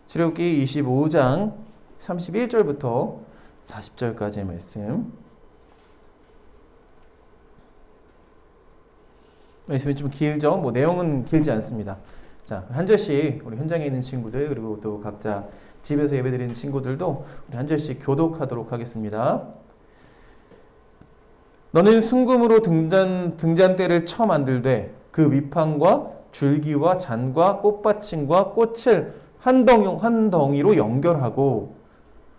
출애굽기 25장 31절부터 40절까지의 말씀. 말씀이 좀 길죠? 뭐 내용은 길지 않습니다. 자, 한 절씩 우리 현장에 있는 친구들 그리고 또 각자 집에서 예배드리는 친구들도 우리 한 절씩 교독하도록 하겠습니다. 너는 순금으로 등잔대를 쳐 만들되 그 위판과 줄기와 잔과 꽃받침과 꽃을 한 덩이로 연결하고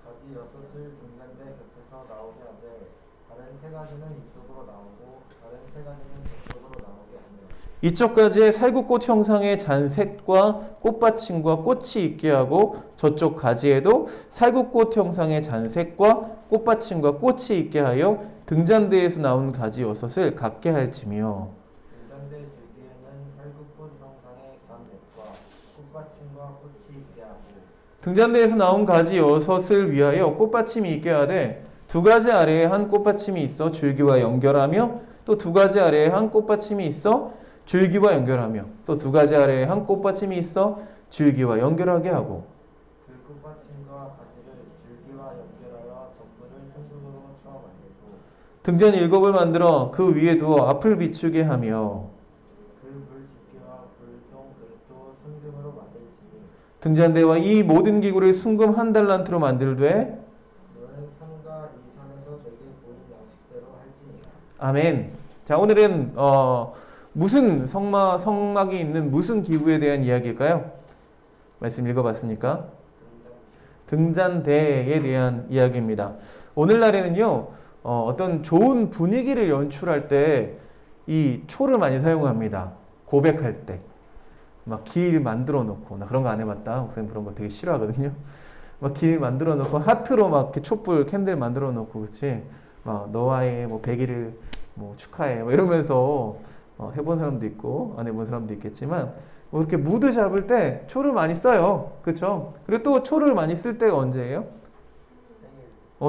가지 여섯을 등잔대 곁에서 나오게 하되 다른 세 가지는 이쪽으로 나오고 다른 세 가지는 저쪽으로 나오게 하며 이쪽 가지에 살구꽃 형상의 잔색과 꽃받침과 꽃이 있게 하고 저쪽 가지에도 살구꽃 형상의 잔색과 꽃받침과 꽃이 있게 하여 등잔대에서 나온 가지 여섯을 갖게 할지며 등잔대 줄기에는 살구꽃 형상의 잔색과 꽃받침과 꽃이 있게 하고 등잔대에서 나온 가지 여섯을 위하여 꽃받침이 있게 하되 두 가지 아래에 한 꽃받침이 있어 줄기와 연결하며 또 두 가지 아래에 한 꽃받침이 있어 줄기와 연결하며 또 두 가지 아래에 한 꽃받침이 있어 줄기와 연결하게 하고 그 꽃받침과 가지를 줄기와 연결하여 전부를 순금으로 쳐 만들고 등잔 7을 만들어 그 위에 두어 앞을 비추게 하며 그 물집게와 불동 그릇도 순금으로 만들지니 등잔대와 이 모든 기구를 순금 1달란트로 만들되 너는 산과 이 산에서 내게 보인 양식대로 할지니라. 아멘. 자, 오늘은 무슨 성막이 있는 무슨 기구에 대한 이야기일까요? 말씀 읽어봤으니까 등잔대에 대한 이야기입니다. 오늘날에는요 어떤 좋은 분위기를 연출할 때 이 초를 많이 사용합니다. 고백할 때 막 길 만들어 놓고, 나 그런 거 안 해봤다. 목사님 그런 거 되게 싫어하거든요. 막 길 만들어 놓고 하트로 막 이렇게 촛불 캔들 만들어 놓고, 그렇지? 막 너와의 뭐 100일을 뭐 축하해, 뭐 이러면서 해본 사람도 있고 안 해본 사람도 있겠지만 뭐 이렇게 무드 잡을 때 초를 많이 써요, 그렇죠? 그리고 또 초를 많이 쓸 때가 언제예요?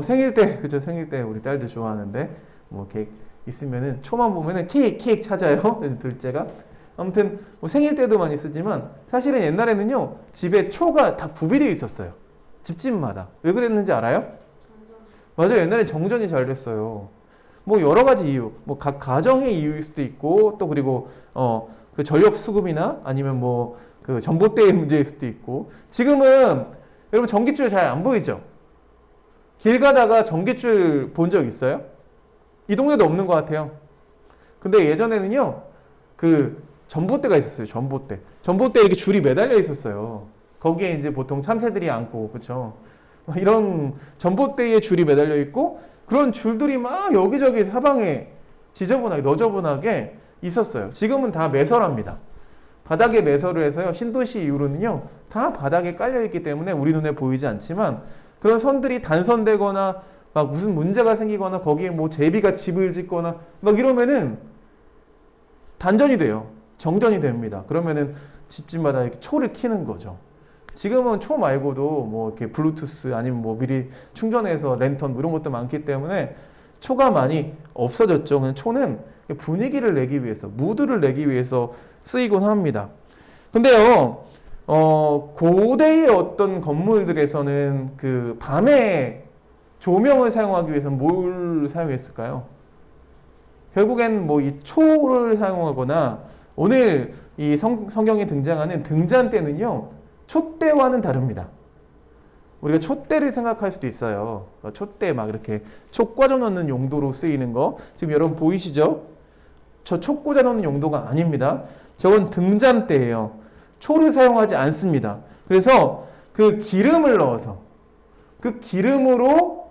생일 때, 그죠? 생일 때 우리 딸들 좋아하는데 뭐 이렇게 있으면은 초만 보면은 케이크 찾아요, 둘째가. 아무튼 뭐 생일 때도 많이 쓰지만 사실은 옛날에는요 집에 초가 다 구비되어 있었어요. 집집마다. 왜 그랬는지 알아요? 맞아요. 옛날에 정전이 잘 됐어요. 뭐 여러 가지 이유, 뭐 각 가정의 이유일 수도 있고 또 그리고 그 전력 수급이나 아니면 뭐 그 전봇대의 문제일 수도 있고. 지금은 여러분 전깃줄 잘 안 보이죠? 길 가다가 전깃줄 본 적 있어요? 이 동네도 없는 것 같아요. 근데 예전에는요 그 전봇대가 있었어요. 전봇대에 이렇게 줄이 매달려 있었어요. 거기에 이제 보통 참새들이 앉고, 그렇죠? 이런 전봇대에 줄이 매달려 있고 그런 줄들이 막 여기저기 사방에 지저분하게 너저분하게 있었어요. 지금은 다 매설합니다. 바닥에 매설을 해서요. 신도시 이후로는요 다 바닥에 깔려 있기 때문에 우리 눈에 보이지 않지만 그런 선들이 단선되거나 막 무슨 문제가 생기거나 거기에 뭐 제비가 집을 짓거나 막 이러면은 단전이 돼요. 정전이 됩니다. 그러면은 집집마다 이렇게 초를 켜는 거죠. 지금은 초 말고도 뭐 이렇게 블루투스 아니면 뭐 미리 충전해서 랜턴 뭐 이런 것도 많기 때문에 초가 많이 없어졌죠. 그냥 초는 분위기를 내기 위해서, 무드를 내기 위해서 쓰이곤 합니다. 근데요, 고대의 어떤 건물들에서는 그 밤에 조명을 사용하기 위해서는 뭘 사용했을까요? 결국엔 뭐 이 초를 사용하거나 오늘 이 성경에 등장하는 등잔대는요 촛대와는 다릅니다. 우리가 촛대를 생각할 수도 있어요. 촛대 막 이렇게 촉 꽂아 놓는 용도로 쓰이는 거 지금 여러분 보이시죠? 저 촉 꽂아 놓는 용도가 아닙니다. 저건 등잔대예요. 초를 사용하지 않습니다. 그래서 그 기름을 넣어서 그 기름으로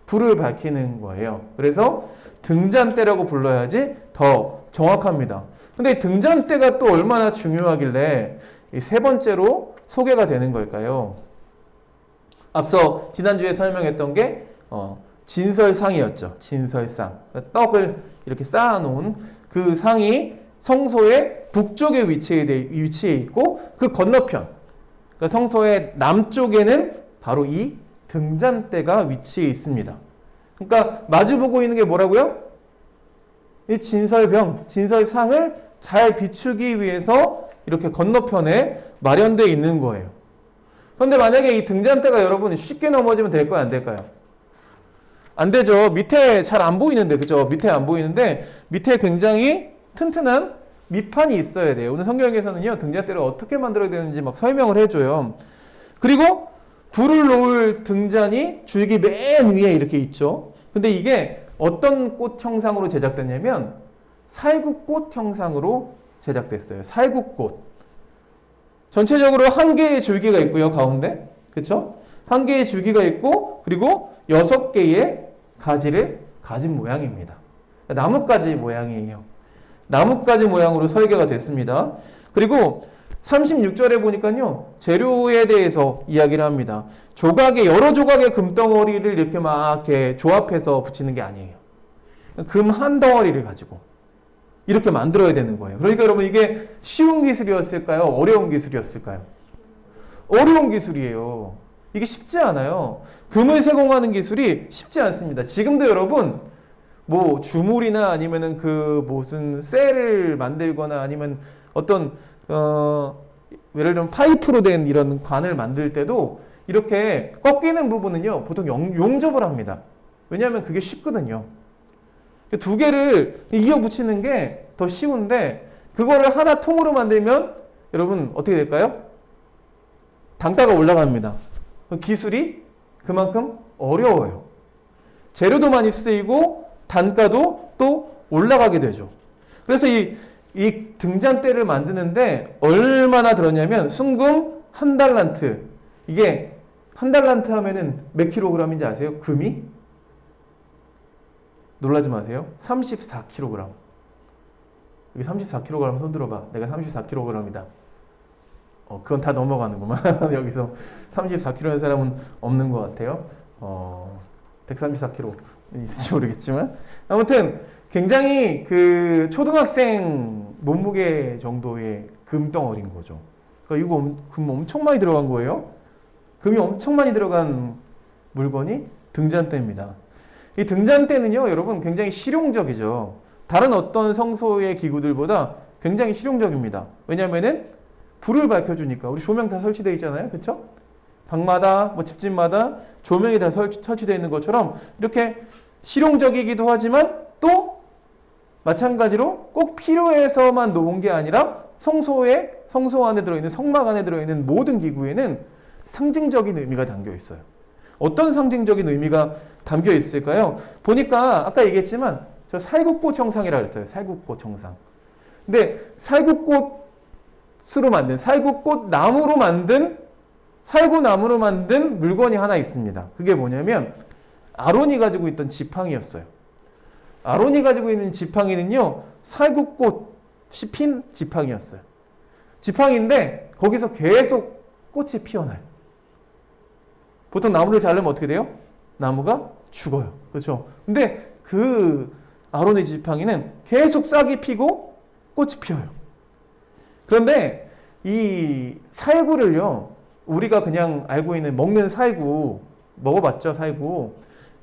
불을 밝히는 거예요. 그래서 등잔대라고 불러야지 더 정확합니다. 근데 등잔대가 또 얼마나 중요하길래 이 세 번째로 소개가 되는 걸까요? 앞서 지난주에 설명했던 게 진설상이었죠. 진설상. 떡을 이렇게 쌓아놓은 그 상이 성소의 북쪽에 위치해 있고 그 건너편, 그러니까 성소의 남쪽에는 바로 이 등잔대가 위치해 있습니다. 그러니까 마주보고 있는 게 뭐라고요? 이 진설상을 잘 비추기 위해서 이렇게 건너편에 마련되어 있는 거예요. 그런데 만약에 이 등잔대가 여러분 쉽게 넘어지면 될까요? 안 될까요? 안 되죠. 밑에 잘 안 보이는데, 그죠? 밑에 안 보이는데, 밑에 굉장히 튼튼한 밑판이 있어야 돼요. 오늘 성경에서는요, 등잔대를 어떻게 만들어야 되는지 막 설명을 해줘요. 그리고 불을 놓을 등잔이 줄기 맨 위에 이렇게 있죠. 근데 이게 어떤 꽃 형상으로 제작됐냐면, 살구꽃 형상으로 제작됐어요. 살구꽃. 전체적으로 한 개의 줄기가 있고요, 가운데. 그쵸? 한 개의 줄기가 있고, 그리고 6개의 가지를 가진 모양입니다. 나뭇가지 모양이에요. 나뭇가지 모양으로 설계가 됐습니다. 그리고 36절에 보니까요, 재료에 대해서 이야기를 합니다. 여러 조각의 금덩어리를 이렇게 막 이렇게 조합해서 붙이는 게 아니에요. 금 한 덩어리를 가지고 이렇게 만들어야 되는 거예요. 그러니까 여러분, 이게 쉬운 기술이었을까요? 어려운 기술이었을까요? 어려운 기술이에요. 이게 쉽지 않아요. 금을 세공하는 기술이 쉽지 않습니다. 지금도 여러분, 뭐 주물이나 아니면은 그 무슨 쇠를 만들거나 아니면 어떤 예를 들면 파이프로 된 이런 관을 만들 때도 이렇게 꺾이는 부분은요, 보통 용접을 합니다. 왜냐하면 그게 쉽거든요. 두 개를 이어 붙이는 게 더 쉬운데, 그거를 하나 통으로 만들면 여러분 어떻게 될까요? 단가가 올라갑니다. 기술이 그만큼 어려워요. 재료도 많이 쓰이고 단가도 또 올라가게 되죠. 그래서 이 등잔대를 만드는데 얼마나 들었냐면, 순금 한 달란트. 이게 한 달란트 하면은 몇 킬로그램인지 아세요? 금이? 놀라지 마세요. 34kg. 여기 34kg 손 들어봐. 내가 34kg이다. 그건 다 넘어가는구만. 여기서 34kg의 사람은 없는 것 같아요. 134kg 있을지 모르겠지만. 아무튼 굉장히 그 초등학생 몸무게 정도의 금덩어리인 거죠. 그러니까 이거 금 엄청 많이 들어간 거예요. 금이 엄청 많이 들어간 물건이 등잔대입니다. 이 등잔대는요, 여러분 굉장히 실용적이죠. 다른 어떤 성소의 기구들보다 굉장히 실용적입니다. 왜냐하면은 불을 밝혀주니까. 우리 조명 다 설치되어 있잖아요, 그렇죠? 방마다, 뭐 집집마다 조명이 다 설치되어 있는 것처럼 이렇게 실용적이기도 하지만 또 마찬가지로 꼭 필요해서만 놓은 게 아니라 성소 안에 들어있는 성막 안에 들어있는 모든 기구에는 상징적인 의미가 담겨 있어요. 어떤 상징적인 의미가 담겨 있을까요? 보니까 아까 얘기했지만 저 살구꽃 형상이라고 했어요. 살구꽃 형상. 근데 살구꽃으로 만든, 살구꽃 나무로 만든, 살구나무로 만든 물건이 하나 있습니다. 그게 뭐냐면 아론이 가지고 있던 지팡이였어요. 아론이 가지고 있는 지팡이는요, 살구꽃이 핀 지팡이였어요. 지팡이인데 거기서 계속 꽃이 피어나요. 보통 나무를 자르면 어떻게 돼요? 나무가 죽어요. 그렇죠? 근데 그 아론의 지팡이는 계속 싹이 피고 꽃이 피어요. 그런데 이 살구를요, 우리가 그냥 알고 있는 먹는 살구, 먹어봤죠, 살구.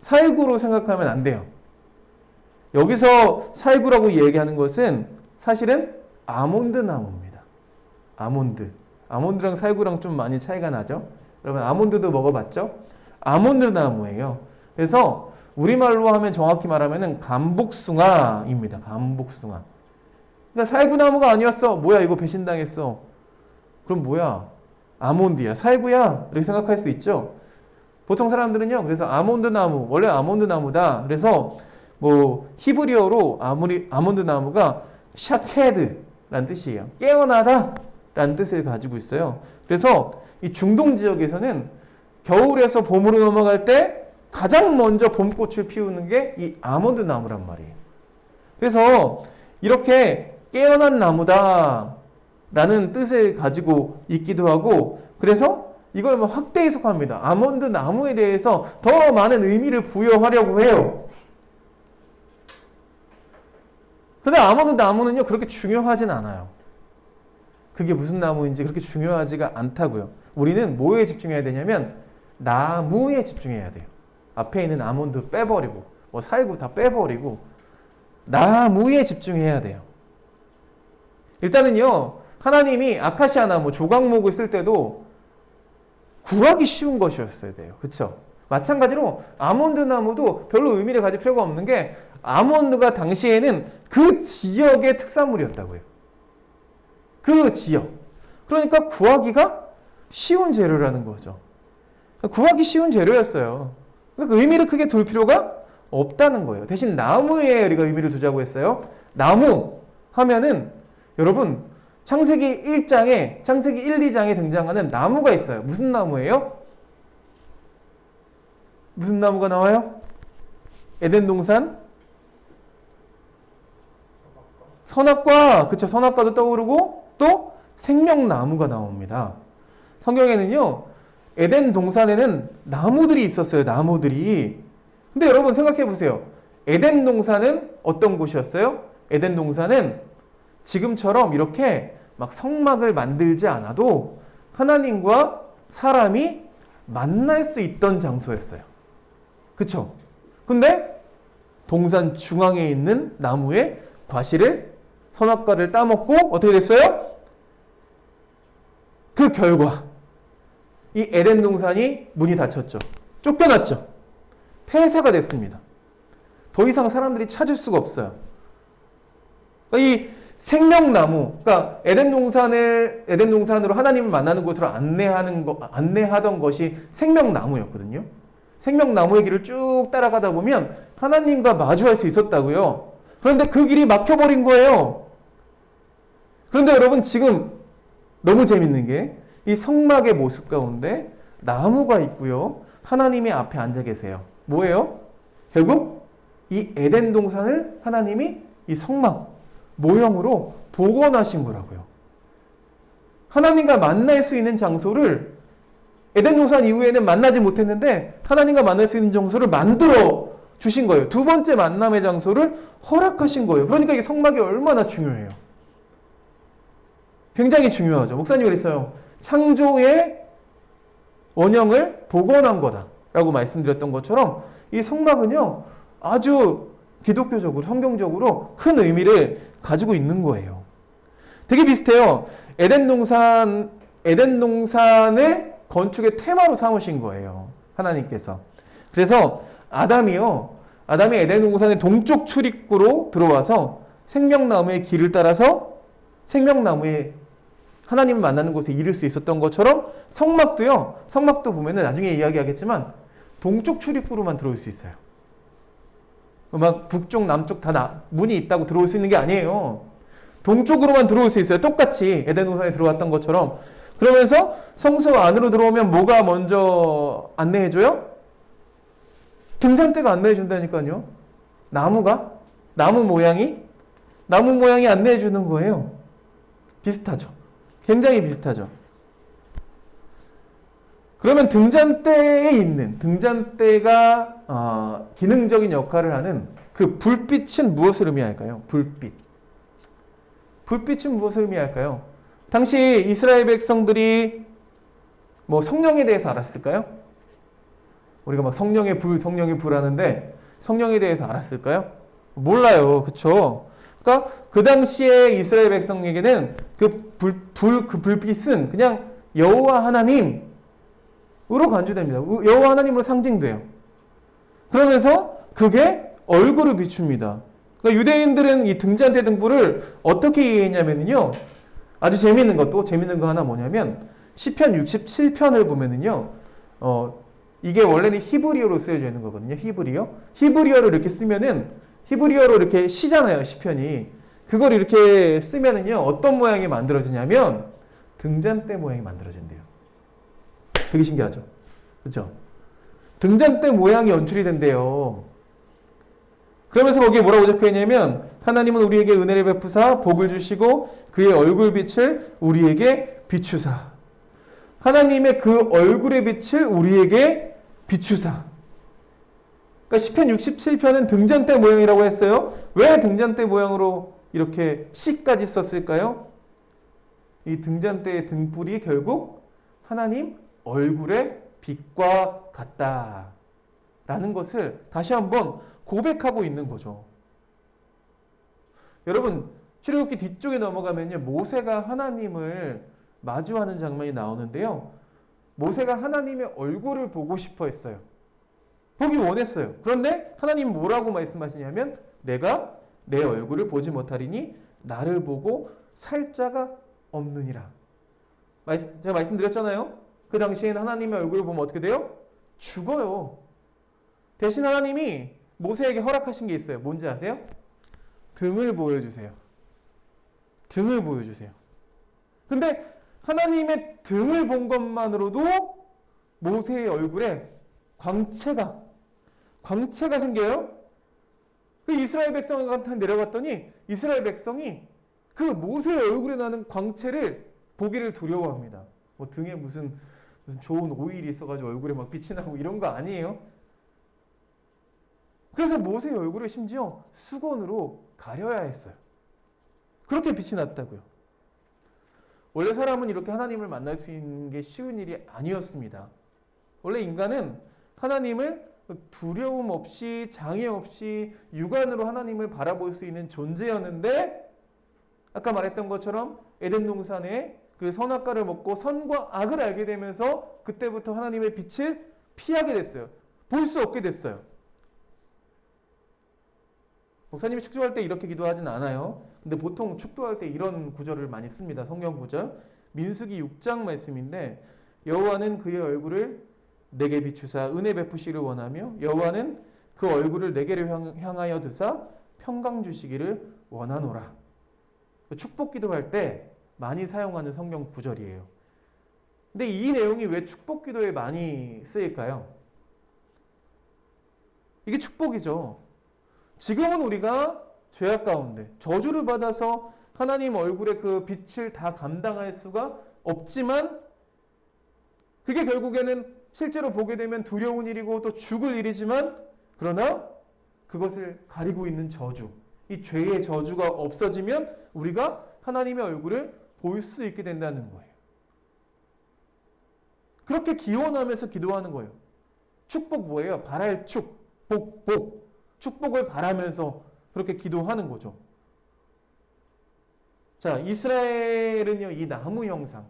살구로 생각하면 안 돼요. 여기서 살구라고 얘기하는 것은 사실은 아몬드 나무입니다. 아몬드. 아몬드랑 살구랑 좀 많이 차이가 나죠? 여러분 아몬드도 먹어봤죠? 아몬드 나무예요. 그래서 우리말로 하면 정확히 말하면 감복숭아입니다. 감복숭아. 그러니까 살구나무가 아니었어. 뭐야 이거 배신당했어. 그럼 뭐야? 아몬드야. 살구야. 이렇게 생각할 수 있죠. 보통 사람들은요. 그래서 아몬드 나무. 원래 아몬드 나무다. 그래서 뭐 히브리어로 아몬드 나무가 샤케드라는 뜻이에요. 깨어나다 라는 뜻을 가지고 있어요. 그래서 이 중동 지역에서는 겨울에서 봄으로 넘어갈 때 가장 먼저 봄꽃을 피우는 게 이 아몬드 나무란 말이에요. 그래서 이렇게 깨어난 나무다 라는 뜻을 가지고 있기도 하고, 그래서 이걸 뭐 확대 해석합니다. 아몬드 나무에 대해서 더 많은 의미를 부여하려고 해요. 근데 아몬드 나무는요, 그렇게 중요하진 않아요. 그게 무슨 나무인지 그렇게 중요하지가 않다고요. 우리는 뭐에 집중해야 되냐면 나무에 집중해야 돼요. 앞에 있는 아몬드 빼버리고 뭐 살구 다 빼버리고 나무에 집중해야 돼요. 일단은요, 하나님이 아카시아 나무 조각목을 쓸 때도 구하기 쉬운 것이었어야 돼요. 그렇죠? 마찬가지로 아몬드 나무도 별로 의미를 가질 필요가 없는 게 아몬드가 당시에는 그 지역의 특산물이었다고요. 그 지역. 그러니까 구하기가 쉬운 재료라는 거죠. 구하기 쉬운 재료였어요. 그러니까 의미를 크게 둘 필요가 없다는 거예요. 대신 나무에 우리가 의미를 두자고 했어요. 나무 하면은 여러분 창세기 1장에 창세기 1, 2장에 등장하는 나무가 있어요. 무슨 나무예요? 무슨 나무가 나와요? 에덴 동산? 선악과, 그쵸? 선악과도 떠오르고 또 생명나무가 나옵니다. 성경에는요, 에덴 동산에는 나무들이 있었어요. 나무들이. 근데 여러분 생각해 보세요. 에덴 동산은 어떤 곳이었어요? 에덴 동산은 지금처럼 이렇게 막 성막을 만들지 않아도 하나님과 사람이 만날 수 있던 장소였어요. 그쵸? 근데 동산 중앙에 있는 나무에 과실을 선악과를 따먹고 어떻게 됐어요? 그 결과 이 에덴 동산이 문이 닫혔죠. 쫓겨났죠. 폐쇄가 됐습니다. 더 이상 사람들이 찾을 수가 없어요. 그러니까 이 생명나무, 그러니까 에덴 동산으로 하나님을 만나는 곳으로 안내하던 것이 생명나무였거든요. 생명나무의 길을 쭉 따라가다 보면 하나님과 마주할 수 있었다고요. 그런데 그 길이 막혀버린 거예요. 그런데 여러분 지금 너무 재밌는 게 이 성막의 모습 가운데 나무가 있고요. 하나님의 앞에 앉아 계세요. 뭐예요? 결국 이 에덴 동산을 하나님이 이 성막 모형으로 복원하신 거라고요. 하나님과 만날 수 있는 장소를 에덴 동산 이후에는 만나지 못했는데 하나님과 만날 수 있는 장소를 만들어 주신 거예요. 두 번째 만남의 장소를 허락하신 거예요. 그러니까 이 성막이 얼마나 중요해요. 굉장히 중요하죠. 목사님이 그랬어요. 창조의 원형을 복원한 거다라고 말씀드렸던 것처럼 이 성막은요 아주 기독교적으로 성경적으로 큰 의미를 가지고 있는 거예요. 되게 비슷해요. 에덴 동산을 건축의 테마로 삼으신 거예요. 하나님께서. 그래서 아담이 에덴 동산의 동쪽 출입구로 들어와서 생명나무의 길을 따라서 생명나무의 하나님을 만나는 곳에 이를 수 있었던 것처럼 성막도 보면은 나중에 이야기하겠지만 동쪽 출입구로만 들어올 수 있어요. 막 북쪽, 남쪽 다 문이 있다고 들어올 수 있는 게 아니에요. 동쪽으로만 들어올 수 있어요. 똑같이 에덴 동산에 들어왔던 것처럼. 그러면서 성소 안으로 들어오면 뭐가 먼저 안내해줘요? 등잔대가 안내해준다니까요. 나무 모양이 안내해주는 거예요. 비슷하죠. 굉장히 비슷하죠. 그러면 등잔대가 기능적인 역할을 하는 그 불빛은 무엇을 의미할까요? 불빛은 무엇을 의미할까요? 당시 이스라엘 백성들이 뭐 성령에 대해서 알았을까요? 우리가 막 성령의 불 하는데 성령에 대해서 알았을까요? 몰라요. 그쵸? 그러니까 그 당시에 이스라엘 백성에게는 그 불빛은 그냥 여호와 하나님으로 간주됩니다. 여호와 하나님으로 상징돼요. 그러면서 그게 얼굴을 비춥니다. 그러니까 유대인들은 이 등잔대 등불을 어떻게 이해했냐면요. 아주 재밌는 거 하나 뭐냐면 시편 67편을 보면은요. 이게 원래는 히브리어로 쓰여져 있는 거거든요. 히브리어로 이렇게 쓰면은 히브리어로 이렇게 시잖아요. 시편이. 그걸 이렇게 쓰면은요. 어떤 모양이 만들어지냐면 등잔대 모양이 만들어진대요. 되게 신기하죠? 그렇죠? 등잔대 모양이 연출이 된대요. 그러면서 거기에 뭐라고 적혀있냐면 하나님은 우리에게 은혜를 베푸사 복을 주시고 그의 얼굴빛을 우리에게 비추사. 하나님의 그 얼굴의 빛을 우리에게 비추사. 그러니까 시편 67편은 등잔대 모양이라고 했어요. 왜 등잔대 모양으로 이렇게 시까지 썼을까요? 이 등잔대의 등불이 결국 하나님 얼굴의 빛과 같다라는 것을 다시 한번 고백하고 있는 거죠. 여러분 출애굽기 뒤쪽에 넘어가면요 모세가 하나님을 마주하는 장면이 나오는데요. 모세가 하나님의 얼굴을 보고 싶어 했어요. 보기 원했어요. 그런데 하나님 뭐라고 말씀하시냐면 내가 내 얼굴을 보지 못하리니 나를 보고 살 자가 없느니라. 제가 말씀드렸잖아요. 그 당시에는 하나님의 얼굴을 보면 어떻게 돼요? 죽어요. 대신 하나님이 모세에게 허락하신 게 있어요. 뭔지 아세요? 등을 보여주세요. 등을 보여주세요. 근데 하나님의 등을 본 것만으로도 모세의 얼굴에 광채가 생겨요. 그 이스라엘 백성한테 내려갔더니 이스라엘 백성이 그 모세의 얼굴에 나는 광채를 보기를 두려워합니다. 뭐 등에 무슨 좋은 오일이 있어가지고 얼굴에 막 빛이 나고 이런 거 아니에요. 그래서 모세의 얼굴을 심지어 수건으로 가려야 했어요. 그렇게 빛이 났다고요. 원래 사람은 이렇게 하나님을 만날 수 있는 게 쉬운 일이 아니었습니다. 원래 인간은 하나님을 두려움 없이 장애 없이 육안으로 하나님을 바라볼 수 있는 존재였는데 아까 말했던 것처럼 에덴 동산에 그 선악과를 먹고 선과 악을 알게 되면서 그때부터 하나님의 빛을 피하게 됐어요. 볼 수 없게 됐어요. 목사님이 축도할 때 이렇게 기도하진 않아요. 근데 보통 축도할 때 이런 구절을 많이 씁니다. 성경 구절. 민수기 6장 말씀인데 여호와는 그의 얼굴을 내게 비추사 은혜 베푸시기를 원하며 여호와는 그 얼굴을 내게를 향하여 드사 평강 주시기를 원하노라. 축복 기도할 때 많이 사용하는 성경 구절이에요. 근데 이 내용이 왜 축복 기도에 많이 쓰일까요? 이게 축복이죠. 지금은 우리가 죄악 가운데 저주를 받아서 하나님 얼굴의 그 빛을 다 감당할 수가 없지만 그게 결국에는 실제로 보게 되면 두려운 일이고 또 죽을 일이지만 그러나 그것을 가리고 있는 저주, 이 죄의 저주가 없어지면 우리가 하나님의 얼굴을 볼 수 있게 된다는 거예요. 그렇게 기원하면서 기도하는 거예요. 축복 뭐예요? 바랄 축, 복. 축복을 바라면서 그렇게 기도하는 거죠. 자, 이스라엘은요, 이 나무 형상,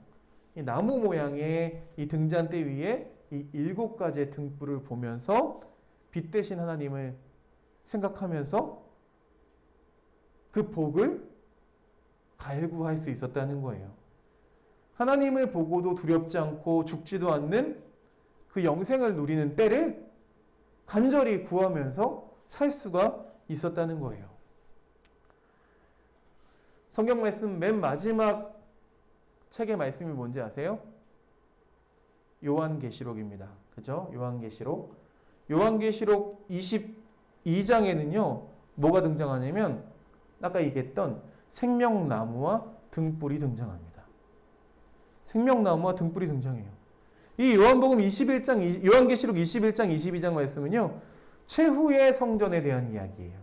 이 나무 모양의 이 등잔대 위에 이 7가지의 등불을 보면서 빛 대신 하나님을 생각하면서 그 복을 갈구할 수 있었다는 거예요. 하나님을 보고도 두렵지 않고 죽지도 않는 그 영생을 누리는 때를 간절히 구하면서 살 수가 있었다는 거예요. 성경 말씀 맨 마지막 책의 말씀이 뭔지 아세요? 요한계시록입니다. 그죠? 요한계시록 22장에는요, 뭐가 등장하냐면, 아까 얘기했던 생명나무와 등불이 등장합니다. 생명나무와 등불이 등장해요. 이 요한계시록 21장, 22장 말씀은요, 최후의 성전에 대한 이야기예요.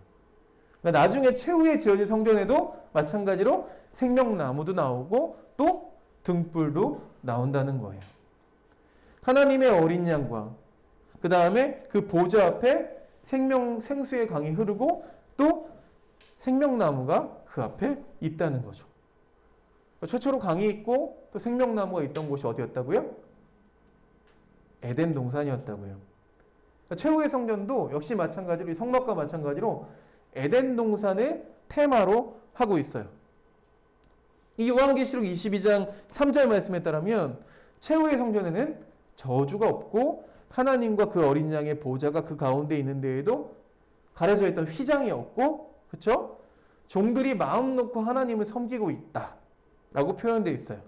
그러니까 나중에 최후에 지어질 성전에도 마찬가지로 생명나무도 나오고 또 등불도 나온다는 거예요. 하나님의 어린 양과 그 다음에 그 보좌 앞에 생수의 강이 흐르고 또 생명나무가 그 앞에 있다는 거죠. 최초로 강이 있고 또 생명나무가 있던 곳이 어디였다고요? 에덴 동산이었다고요. 최후의 성전도 역시 마찬가지로 이 성막과 마찬가지로 에덴 동산을 테마로 하고 있어요. 이 요한계시록 22장 3절 말씀에 따르면 최후의 성전에는 저주가 없고 하나님과 그 어린 양의 보좌가 그 가운데 있는 데에도 가려져 있던 휘장이 없고, 그렇죠? 종들이 마음 놓고 하나님을 섬기고 있다 라고 표현되어 있어요.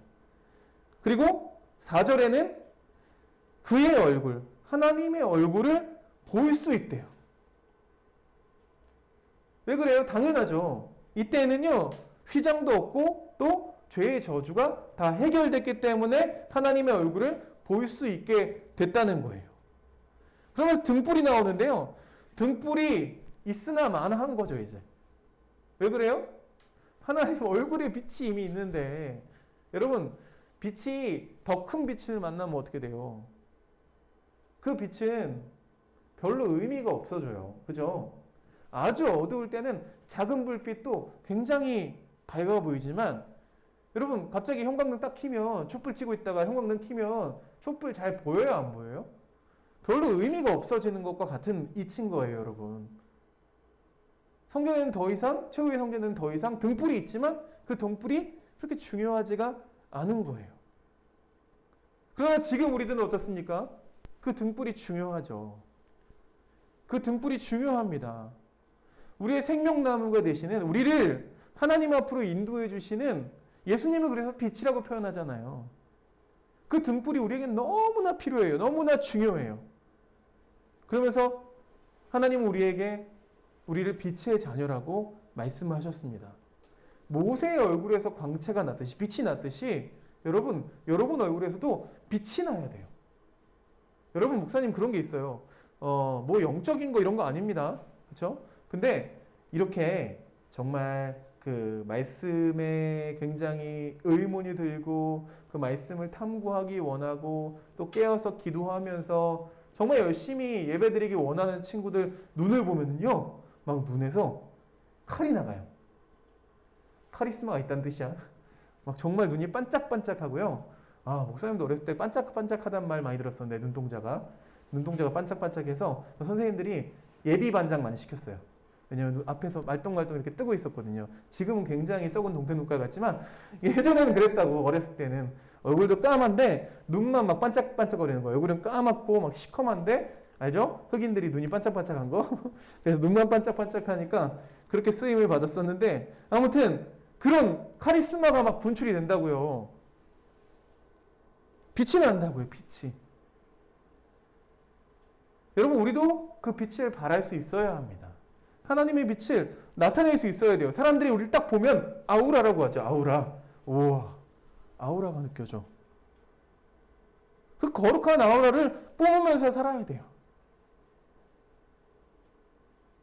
그리고 4절에는 그의 얼굴, 하나님의 얼굴을 볼 수 있대요. 왜 그래요? 당연하죠. 이때는요, 휘장도 없고 또 죄의 저주가 다 해결됐기 때문에 하나님의 얼굴을 볼 수 있게 됐다는 거예요. 그러면서 등불이 나오는데요. 등불이 있으나 마나한 거죠, 이제. 왜 그래요? 하나님 얼굴에 빛이 이미 있는데, 여러분, 빛이 더 큰 빛을 만나면 어떻게 돼요? 그 빛은 별로 의미가 없어져요. 그죠? 아주 어두울 때는 작은 불빛도 굉장히 밝아 보이지만, 여러분, 갑자기 형광등 딱 켜면, 촛불 켜고 있다가 형광등 켜면 촛불 잘 보여요, 안 보여요? 별로 의미가 없어지는 것과 같은 이치인 거예요, 여러분. 성경에는 더 이상, 최후의 성경에는 더 이상 등불이 있지만 그 등불이 그렇게 중요하지가 않은 거예요. 그러나 지금 우리들은 어떻습니까? 그 등불이 중요하죠. 그 등불이 중요합니다. 우리의 생명나무가 되시는, 우리를 하나님 앞으로 인도해 주시는 예수님을 그래서 빛이라고 표현하잖아요. 그 등불이 우리에게 너무나 필요해요. 너무나 중요해요. 그러면서 하나님은 우리를 빛의 자녀라고 말씀하셨습니다. 모세의 얼굴에서 광채가 났듯이, 빛이 났듯이 여러분 얼굴에서도 빛이 나야 돼요. 여러분, 목사님 그런 게 있어요. 뭐 영적인 거 이런 거 아닙니다. 그렇죠? 근데 이렇게 정말 그 말씀에 굉장히 의문이 들고 그 말씀을 탐구하기 원하고 또 깨어서 기도하면서 정말 열심히 예배드리기 원하는 친구들 눈을 보면은요, 막 눈에서 칼이 나가요. 카리스마가 있다는 뜻이야. 막 정말 눈이 반짝반짝하고요. 아, 목사님도 어렸을 때 반짝반짝하단 말 많이 들었었는데, 눈동자가 반짝반짝해서 선생님들이 예비 반장 많이 시켰어요. 왜냐면 앞에서 말똥말똥 이렇게 뜨고 있었거든요. 지금은 굉장히 썩은 동태 눈깔 같지만 예전에는 그랬다고. 어렸을 때는 얼굴도 까만데 눈만 막 반짝반짝거리는 거예요. 얼굴은 까맣고 막 시커먼데, 알죠? 흑인들이 눈이 반짝반짝한 거. 그래서 눈만 반짝반짝하니까 그렇게 쓰임을 받았었는데, 아무튼 그런 카리스마가 막 분출이 된다고요. 빛이 난다고요. 빛이. 여러분, 우리도 그 빛을 발할 수 있어야 합니다. 하나님의 빛을 나타낼 수 있어야 돼요. 사람들이 우리를 딱 보면 아우라라고 하죠. 아우라. 우와, 아우라가 느껴져. 그 거룩한 아우라를 뿜으면서 살아야 돼요.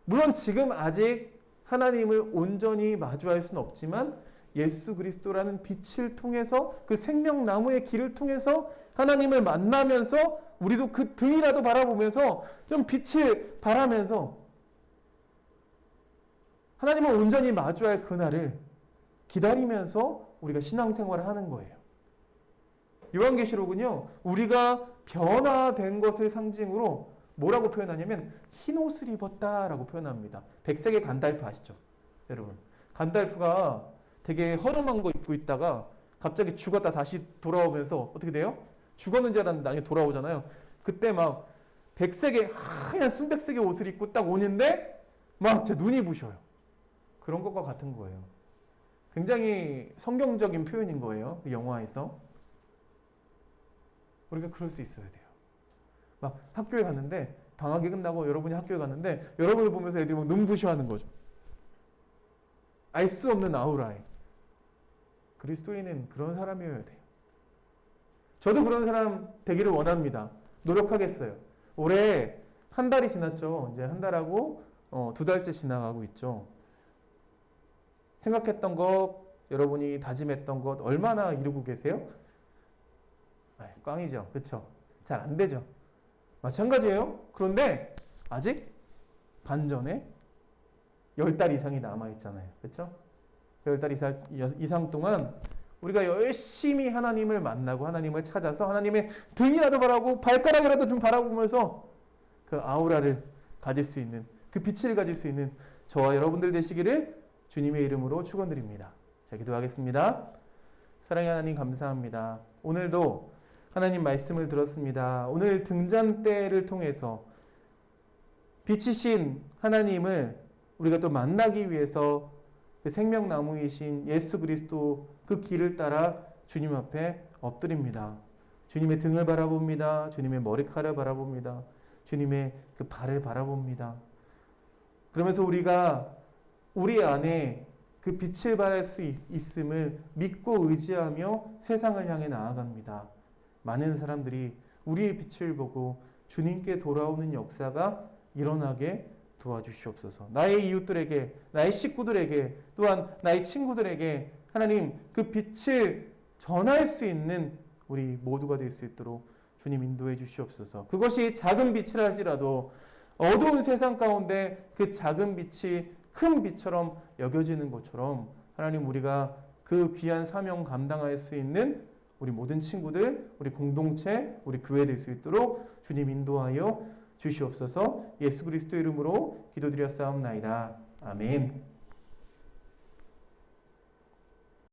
물론 지금 아직 하나님을 온전히 마주할 수는 없지만 예수 그리스도라는 빛을 통해서, 그 생명나무의 길을 통해서 하나님을 만나면서 우리도 그 등이라도 바라보면서 좀 빛을 발하면서 하나님을 온전히 마주할 그날을 기다리면서 우리가 신앙생활을 하는 거예요. 요한계시록은요, 우리가 변화된 것을 상징으로 뭐라고 표현하냐면 흰 옷을 입었다라고 표현합니다. 백색의 간달프 아시죠? 여러분, 간달프가 되게 허름한 거 입고 있다가 갑자기 죽었다 다시 돌아오면서 어떻게 돼요? 죽었는 줄 알았는데 나중에 돌아오잖아요. 그때 막 백색의 하얀 순백색의 옷을 입고 딱 오는데 막 제 눈이 부셔요. 그런 것과 같은 거예요. 굉장히 성경적인 표현인 거예요. 그 영화에서. 우리가 그럴 수 있어야 돼요. 막 학교에 갔는데, 방학이 끝나고 여러분이 학교에 갔는데 여러분을 보면서 애들이 막 눈부셔하는 거죠. 알 수 없는 아우라에. 그리스도인은 그런 사람이어야 돼요. 저도 그런 사람 되기를 원합니다. 노력하겠어요. 올해 한 달이 지났죠. 이제 한 달하고 2달째 지나가고 있죠. 생각했던 것, 여러분이 다짐했던 것 얼마나 이루고 계세요? 꽝이죠. 그렇죠? 잘 안 되죠. 마찬가지예요. 그런데 아직 반전에 10달 이상이 남아있잖아요. 그렇죠? 10달 이상 동안 우리가 열심히 하나님을 만나고 하나님을 찾아서 하나님의 등이라도 바라고 발가락이라도 좀 바라보면서 그 아우라를 가질 수 있는, 그 빛을 가질 수 있는 저와 여러분들 되시기를 주님의 이름으로 축원드립니다. 자, 기도하겠습니다. 사랑의 하나님, 감사합니다. 오늘도 하나님 말씀을 들었습니다. 오늘 등잔대를 통해서 빛이신 하나님을 우리가 또 만나기 위해서 그 생명나무이신 예수 그리스도 그 길을 따라 주님 앞에 엎드립니다. 주님의 등을 바라봅니다. 주님의 머리카락을 바라봅니다. 주님의 그 발을 바라봅니다. 그러면서 우리가 우리 안에 그 빛을 발할 수 있음을 믿고 의지하며 세상을 향해 나아갑니다. 많은 사람들이 우리의 빛을 보고 주님께 돌아오는 역사가 일어나게 도와주시옵소서. 나의 이웃들에게, 나의 식구들에게, 또한 나의 친구들에게 하나님 그 빛을 전할 수 있는 우리 모두가 될 수 있도록 주님 인도해 주시옵소서. 그것이 작은 빛이라 할지라도 어두운 세상 가운데 그 작은 빛이 큰 빛처럼 여겨지는 것처럼 하나님, 우리가 그 귀한 사명 감당할 수 있는 우리 모든 친구들, 우리 공동체, 우리 교회 될 수 있도록 주님 인도하여 주시옵소서. 예수 그리스도 이름으로 기도드렸사옵나이다. 아멘.